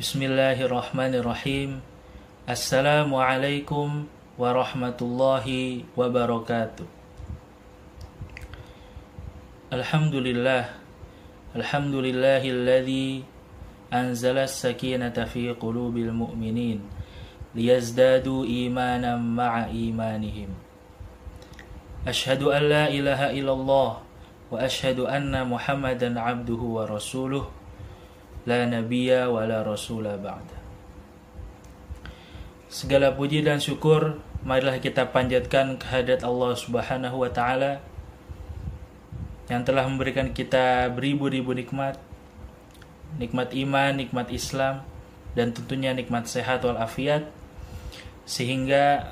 Bismillahirrahmanirrahim. Assalamualaikum warahmatullahi wabarakatuh. Alhamdulillah. Alhamdulillahilladzi anzala as-sakinata fi qulubil mu'minin liyazdadu imanan ma'a imanihim. Ashhadu an la ilaha illallah wa ashhadu anna Muhammadan abduhu wa rasuluh. La nabiyya wa la rasula ba'da. Segala puji dan syukur marilah kita panjatkan kehadirat Allah Subhanahu wa taala yang telah memberikan kita beribu-ribu nikmat. Nikmat iman, nikmat Islam, dan tentunya nikmat sehat walafiat, sehingga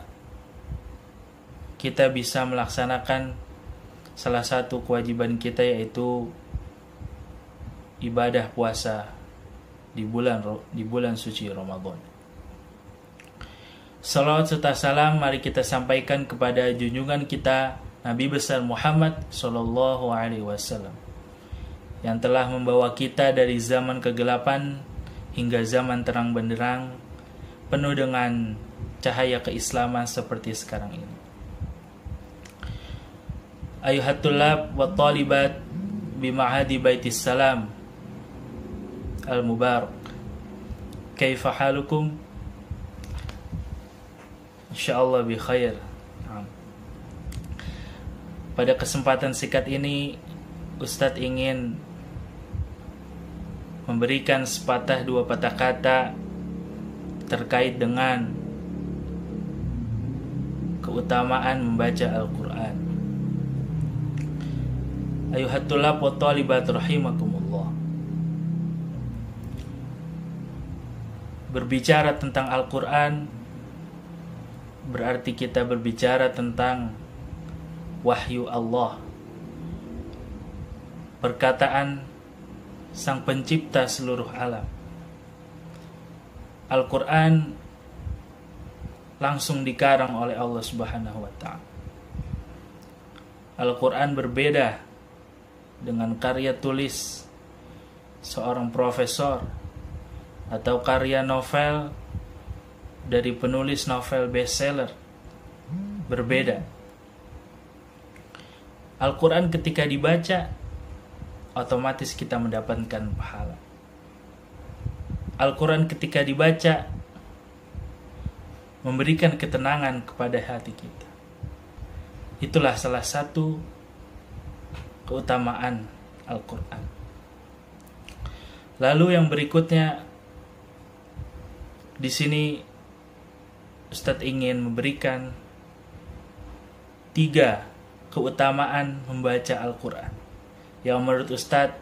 kita bisa melaksanakan salah satu kewajiban kita, yaitu ibadah puasa di bulan suci Ramadan. Salawat serta salam mari kita sampaikan kepada junjungan kita Nabi besar Muhammad sallallahu alaihi wasallam yang telah membawa kita dari zaman kegelapan hingga zaman terang benderang penuh dengan cahaya keislaman seperti sekarang ini. Ayuhat tulab wa talibat bima'hadi baitis salam al-mubarak, kaifa halukum? Insyaallah bi khair. Pada kesempatan singkat ini Ustadz ingin memberikan sepatah dua patah kata terkait dengan keutamaan membaca Al-Quran. Ayuhat tulab wa talibat rahimakumullah. Berbicara tentang Al-Quran berarti kita berbicara tentang wahyu Allah, perkataan Sang Pencipta seluruh alam. Al-Quran langsung dikarang oleh Allah Subhanahu wa ta'ala. Al-Quran berbeda dengan karya tulis seorang profesor atau karya novel dari penulis novel bestseller. Berbeda. Al-Quran ketika dibaca otomatis kita mendapatkan pahala. Al-Quran ketika dibaca memberikan ketenangan kepada hati kita. Itulah salah satu keutamaan Al-Quran. Lalu yang berikutnya, di sini Ustadz ingin memberikan 3 keutamaan membaca Al-Quran yang menurut Ustadz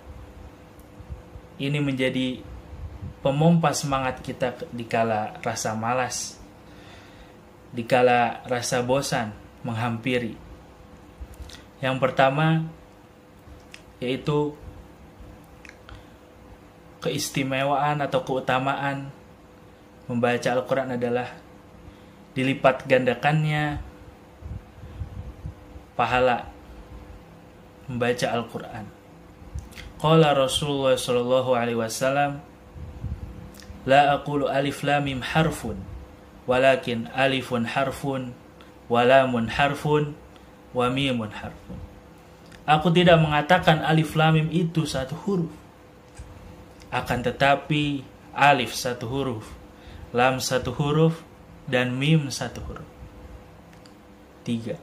ini menjadi pemompa semangat kita dikala rasa malas, dikala rasa bosan menghampiri. Yang pertama yaitu keistimewaan atau keutamaan membaca Al-Quran adalah dilipat gandakannya pahala membaca Al-Quran. Qala Rasulullah sallallahu alaihi wasallam, la aqulu alif lam mim harfun, walakin alifun harfun, wa lamun harfun, wa mimun harfun. Aku tidak mengatakan alif lam mim itu satu huruf, akan tetapi alif satu huruf, lam satu huruf, dan mim satu huruf. 3.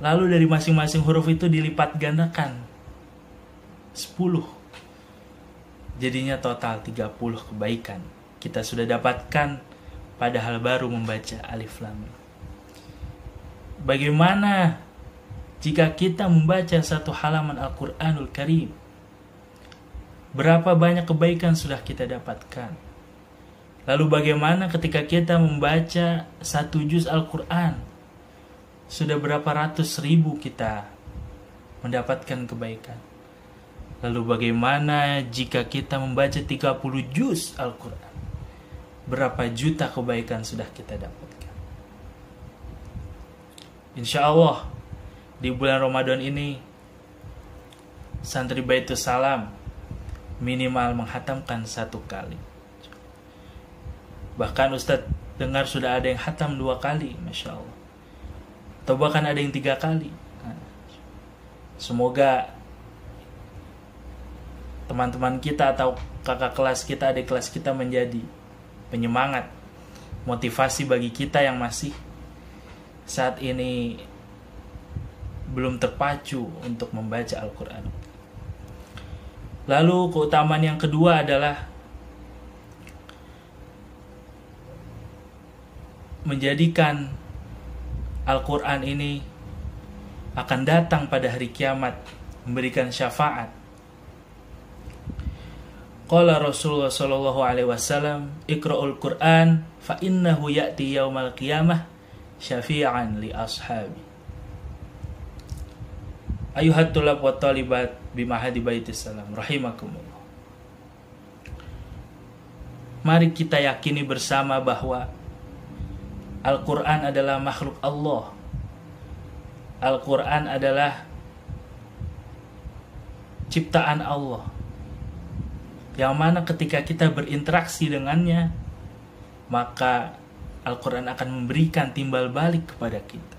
Lalu dari masing-masing huruf itu dilipat gandakan 10. Jadinya total 30 kebaikan kita sudah dapatkan padahal baru membaca alif lam mim. Bagaimana jika kita membaca satu halaman Al-Quranul Karim? Berapa banyak kebaikan sudah kita dapatkan? Lalu bagaimana ketika kita membaca 1 juz Al-Quran? Sudah berapa ratus ribu kita mendapatkan kebaikan. Lalu bagaimana jika kita membaca 30 juz Al-Quran? Berapa juta kebaikan sudah kita dapatkan? Insya Allah di bulan Ramadan ini Santri Baitus Salam minimal menghatamkan 1 kali. Bahkan Ustadz dengar sudah ada yang hatam 2 kali, Masya Allah. Atau bahkan ada yang 3 kali. Semoga teman-teman kita atau kakak kelas kita, adik kelas kita menjadi penyemangat, motivasi bagi kita yang masih saat ini belum terpacu untuk membaca Al-Quran. Lalu keutamaan yang kedua adalah menjadikan Al-Quran ini akan datang pada hari kiamat, memberikan syafaat. Qala Rasulullah sallallahu alaihi wasallam, "Iqra'ul Qur'an fa innahu ya'ti yaumal qiyamah syafi'an li ashabi." Ayuhat tulab wa talibat bimahadi baitis salam rahimakumullah. Mari kita yakini bersama bahwa Al-Quran adalah makhluk Allah. Al-Quran adalah ciptaan Allah, yang mana ketika kita berinteraksi dengannya, maka Al-Quran akan memberikan timbal balik kepada kita.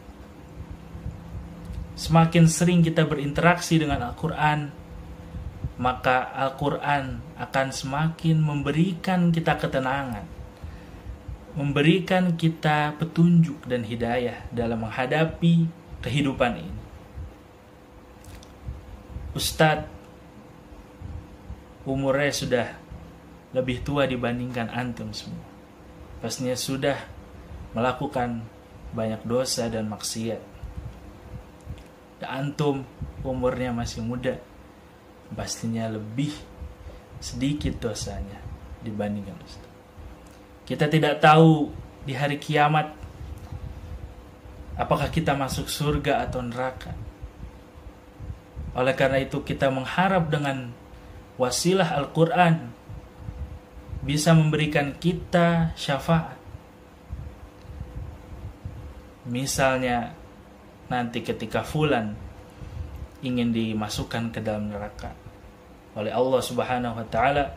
Semakin sering kita berinteraksi dengan Al-Quran, maka Al-Quran akan semakin memberikan kita ketenangan, memberikan kita petunjuk dan hidayah dalam menghadapi kehidupan ini. Ustadz umurnya sudah lebih tua dibandingkan antum semua. Pastinya sudah melakukan banyak dosa dan maksiat. Dan antum umurnya masih muda, pastinya lebih sedikit dosanya dibandingkan Ustadz. Kita tidak tahu di hari kiamat apakah kita masuk surga atau neraka. Oleh karena itu kita mengharap dengan wasilah Al-Quran bisa memberikan kita syafaat. Misalnya nanti ketika fulan ingin dimasukkan ke dalam neraka oleh Allah Subhanahu wa taala,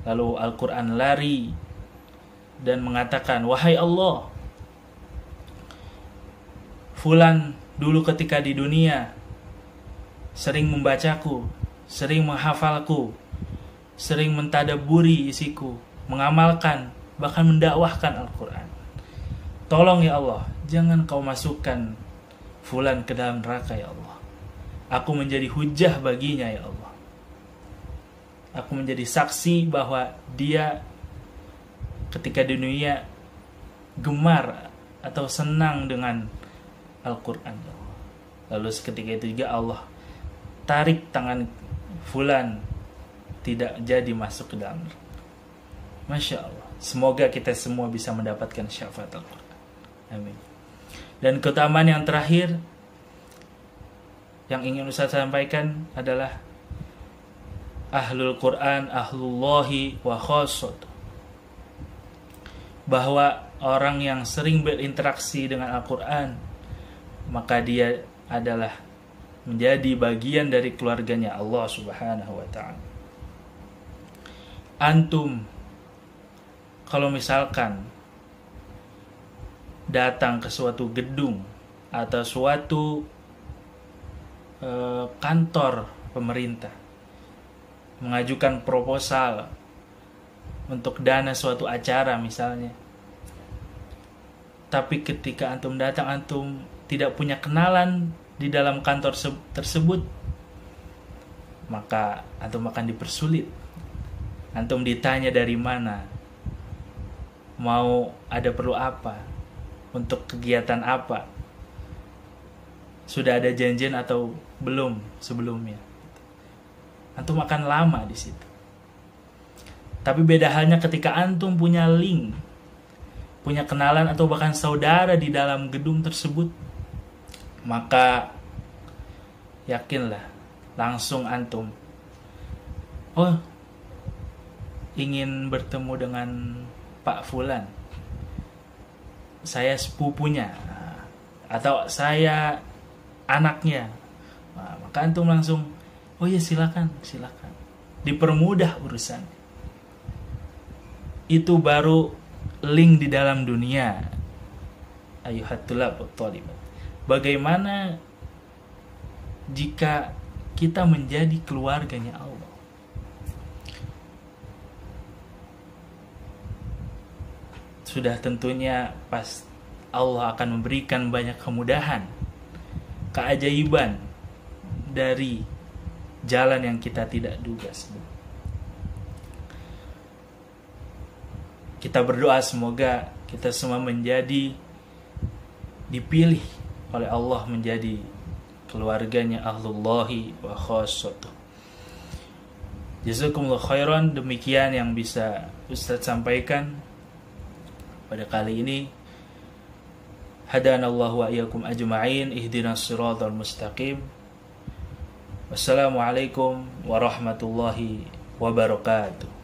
lalu Al-Quran lari dan mengatakan, "Wahai Allah, fulan dulu ketika di dunia sering membacaku, sering menghafalku, sering mentadaburi isiku, mengamalkan, bahkan mendakwahkan Al-Quran. Tolong ya Allah, jangan kau masukkan fulan ke dalam neraka ya Allah. Aku menjadi hujah baginya ya Allah. Aku menjadi saksi bahwa dia ketika di dunia gemar atau senang dengan Al-Quran." Lalu seketika itu juga Allah tarik tangan fulan, tidak jadi masuk ke dalam neraka. Masya Allah. Semoga kita semua bisa mendapatkan syafaat Al-Quran. Amin. Dan keutamaan yang terakhir yang ingin Ustaz sampaikan adalah Ahlul Quran, Ahlullahi wa khassatuh. Bahwa orang yang sering berinteraksi dengan Al-Quran, maka dia adalah menjadi bagian dari keluarganya Allah Subhanahu wa ta'ala. Antum kalau misalkan datang ke suatu gedung atau suatu kantor pemerintah, mengajukan proposal untuk dana suatu acara misalnya, tapi ketika antum datang, antum tidak punya kenalan di dalam kantor tersebut, maka antum akan dipersulit. Antum ditanya dari mana, mau ada perlu apa, untuk kegiatan apa, sudah ada janjian atau belum sebelumnya. Antum akan lama di situ. Tapi beda halnya ketika antum punya link, punya kenalan atau bahkan saudara di dalam gedung tersebut, maka yakinlah langsung antum, oh ingin bertemu dengan Pak Fulan, saya sepupunya atau saya anaknya, nah, maka antum langsung, oh ya silakan. dipermudah urusan. Itu baru link di dalam dunia. Ayuhat tulab wa thalibat. Bagaimana jika kita menjadi keluarganya Allah? Sudah tentunya pas Allah akan memberikan banyak kemudahan, keajaiban dari jalan yang kita tidak duga. Kita berdoa semoga kita semua menjadi dipilih oleh Allah menjadi keluarganya ahlullahi wa khassatuh. Jazakumullah khairan. Demikian yang bisa Ustadz sampaikan pada kali ini. Hadanallahu wa iyyakum ajma'in, ihdinas siratal mustaqim. Wassalamualaikum warahmatullahi wabarakatuh.